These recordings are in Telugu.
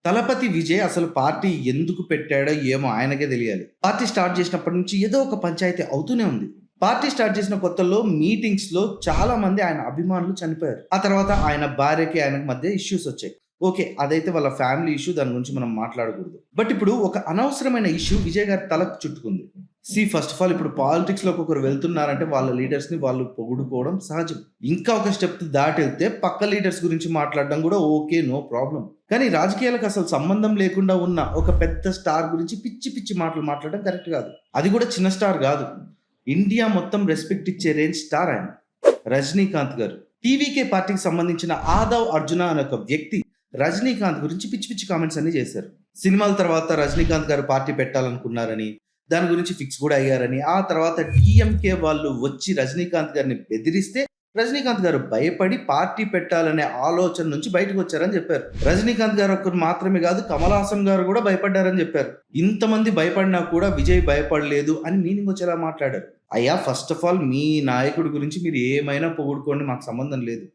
తలపతి విజయ్ అసలు పార్టీ ఎందుకు పెట్టాడో ఏమో ఆయనకే తెలియాలి. పార్టీ స్టార్ట్ చేసినప్పటి నుంచి ఏదో ఒక పంచాయతీ అవుతూనే ఉంది. పార్టీ స్టార్ట్ చేసిన కొత్తలో మీటింగ్స్ లో చాలా మంది ఆయన అభిమానులు చనిపోయారు. ఆ తర్వాత ఆయన భార్యకి ఆయనకు మధ్య ఇష్యూస్ వచ్చాయి. ఓకే, అదైతే వాళ్ళ ఫ్యామిలీ ఇష్యూ, దాని గురించి మనం మాట్లాడకూడదు. బట్ ఇప్పుడు ఒక అనవసరమైన ఇష్యూ విజయ్ గారి తలకు చుట్టుకుంది. ఫస్ట్ ఆఫ్ ఆల్ ఇప్పుడు పాలిటిక్స్ లోకి ఒకరు వెళ్తున్నారంటే వాళ్ళ లీడర్స్ ని వాళ్ళు పొగుడుకోవడం సహజం. ఇంకా ఒక స్టెప్ దాటి వెళ్తే పక్క లీడర్స్ గురించి మాట్లాడడం కూడా ఓకే, నో ప్రాబ్లం. కానీ రాజకీయాలకు అసలు సంబంధం లేకుండా ఉన్న ఒక పెద్ద స్టార్ గురించి పిచ్చి పిచ్చి మాటలు మాట్లాడడం కరెక్ట్ కాదు. అది కూడా చిన్న స్టార్ కాదు, ఇండియా మొత్తం రెస్పెక్ట్ ఇచ్చే రేంజ్ స్టార్ ఆయన, రజనీకాంత్ గారు. టీవీకే పార్టీకి సంబంధించిన ఆదవ్ అర్జున అనే ఒక వ్యక్తి రజనీకాంత్ గురించి పిచ్చి పిచ్చి కామెంట్స్ అన్ని చేశారు. సినిమాల తర్వాత రజనీకాంత్ గారు పార్టీ పెట్టాలనుకున్నారని, దాని గురించి ఫిక్స్ కూడా అయ్యారని, ఆ తర్వాత డిఎంకే వాళ్ళు వచ్చి రజనీకాంత్ గారిని బెదిరిస్తే రజనీకాంత్ గారు భయపడి పార్టీ పెట్టాలనే ఆలోచన నుంచి బయటకు వచ్చారని చెప్పారు. రజనీకాంత్ గారు ఒక్కరు మాత్రమే కాదు, కమల్ హాసన్ గారు కూడా భయపడ్డారని చెప్పారు. ఇంతమంది భయపడినా కూడా విజయ్ భయపడలేదు అని మీనింగ్ వచ్చేలా మాట్లాడారు. అయ్యా, ఫస్ట్ ఆఫ్ ఆల్ మీ నాయకుడి గురించి మీరు ఏమైనా పొగుడుకోండి, మాకు సంబంధం లేదు.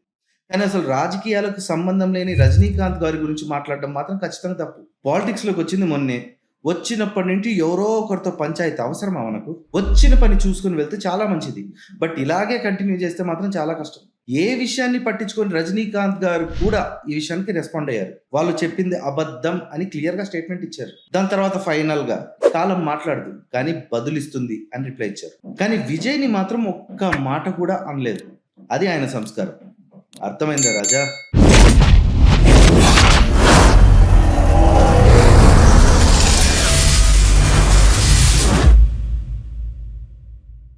కానీ అసలు రాజకీయాలకు సంబంధం లేని రజనీకాంత్ గారి గురించి మాట్లాడడం మాత్రం ఖచ్చితంగా తప్పు. పాలిటిక్స్ లోకి వచ్చింది మొన్నే, వచ్చినప్పటి నుంచి ఎవరో ఒకరితో పంచాయతీ అవసరమా మనకు? వచ్చిన పని చూసుకుని వెళ్తే చాలా మంచిది. బట్ ఇలాగే కంటిన్యూ చేస్తే మాత్రం చాలా కష్టం. ఏ విషయాన్ని పట్టించుకొని రజనీకాంత్ గారు కూడా ఈ విషయానికి రెస్పాండ్ అయ్యారు. వాళ్ళు చెప్పింది అబద్ధం అని క్లియర్ గా స్టేట్మెంట్ ఇచ్చారు. దాని తర్వాత ఫైనల్ గా కాలం మాట్లాడదు కానీ బదులిస్తుంది అని రిప్లై ఇచ్చారు. కానీ విజయ్ ని మాత్రం ఒక్క మాట కూడా అనలేదు. అది ఆయన సంస్కారం. అర్థమైందా రాజా?